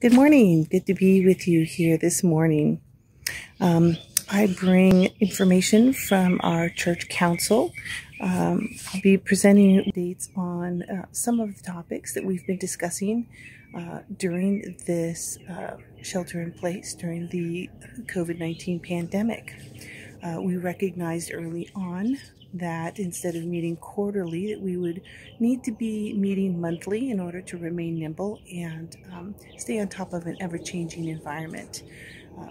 Good morning. Good to be with you here this morning. I bring information from our church council. I'll be presenting updates on some of the topics that we've been discussing during this shelter in place during the COVID-19 pandemic. We recognized early on that instead of meeting quarterly, that we would need to be meeting monthly in order to remain nimble and stay on top of an ever-changing environment.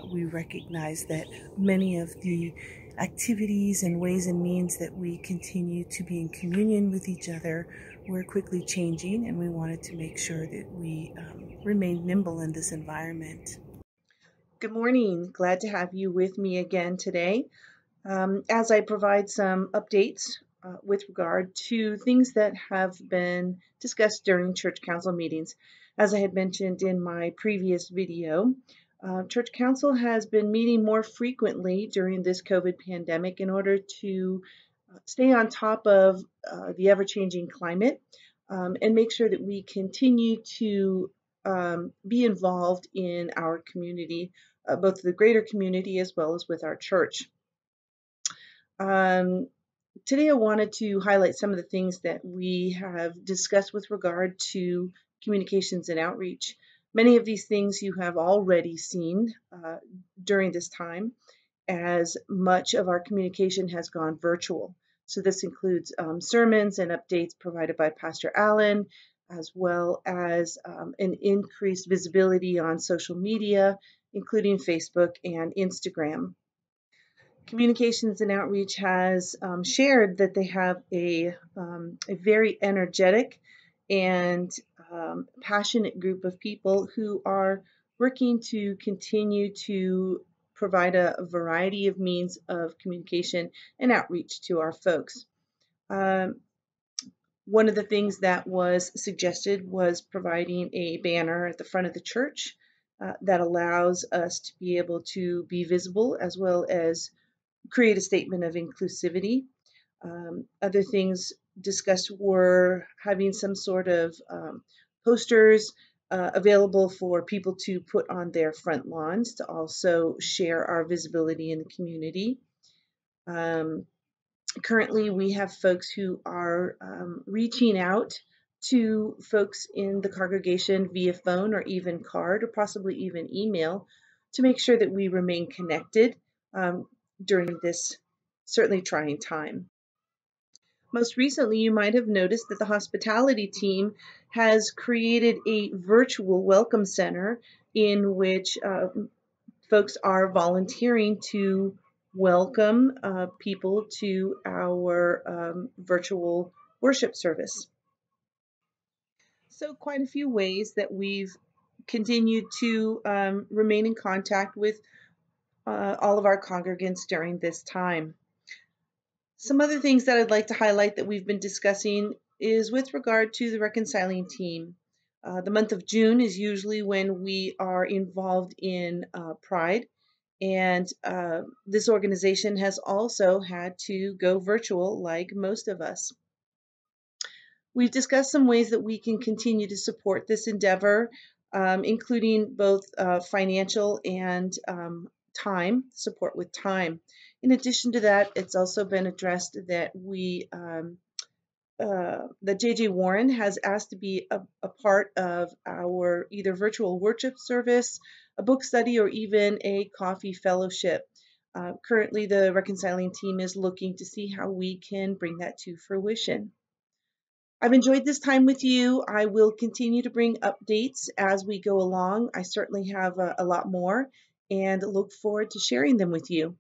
We recognize that many of the activities and ways and means that we continue to be in communion with each other were quickly changing, and we wanted to make sure that we remain nimble in this environment. Good morning. Glad to have you with me again today. As I provide some updates with regard to things that have been discussed during church council meetings. As I had mentioned in my previous video, church council has been meeting more frequently during this COVID pandemic in order to stay on top of the ever-changing climate and make sure that we continue to be involved in our community, both the greater community as well as with our church. Today I wanted to highlight some of the things that we have discussed with regard to communications and outreach. Many of these things you have already seen during this time, as much of our communication has gone virtual. So this includes sermons and updates provided by Pastor Allen, as well as an increased visibility on social media, including Facebook and Instagram. Communications and Outreach has shared that they have a very energetic and passionate group of people who are working to continue to provide a variety of means of communication and outreach to our folks. One of the things that was suggested was providing a banner at the front of the church that allows us to be able to be visible as well as create a statement of inclusivity. Other things discussed were having some sort of posters available for people to put on their front lawns to also share our visibility in the community. Currently, we have folks who are reaching out to folks in the congregation via phone or even card or possibly even email to make sure that we remain connected during this certainly trying time. Most recently, you might have noticed that the hospitality team has created a virtual welcome center in which folks are volunteering to welcome people to our virtual worship service. So quite a few ways that we've continued to remain in contact with all of our congregants during this time. Some other things that I'd like to highlight that we've been discussing is with regard to the reconciling team. The month of June is usually when we are involved in Pride, and this organization has also had to go virtual like most of us. We've discussed some ways that we can continue to support this endeavor, including both financial and time, support with time. In addition to that, it's also been addressed that that J.J. Warren has asked to be a part of our either virtual worship service, a book study, or even a coffee fellowship. Currently, the reconciling team is looking to see how we can bring that to fruition. I've enjoyed this time with you. I will continue to bring updates as we go along. I certainly have a lot more and look forward to sharing them with you.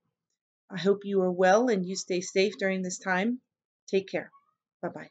I hope you are well and you stay safe during this time. Take care. Bye-bye.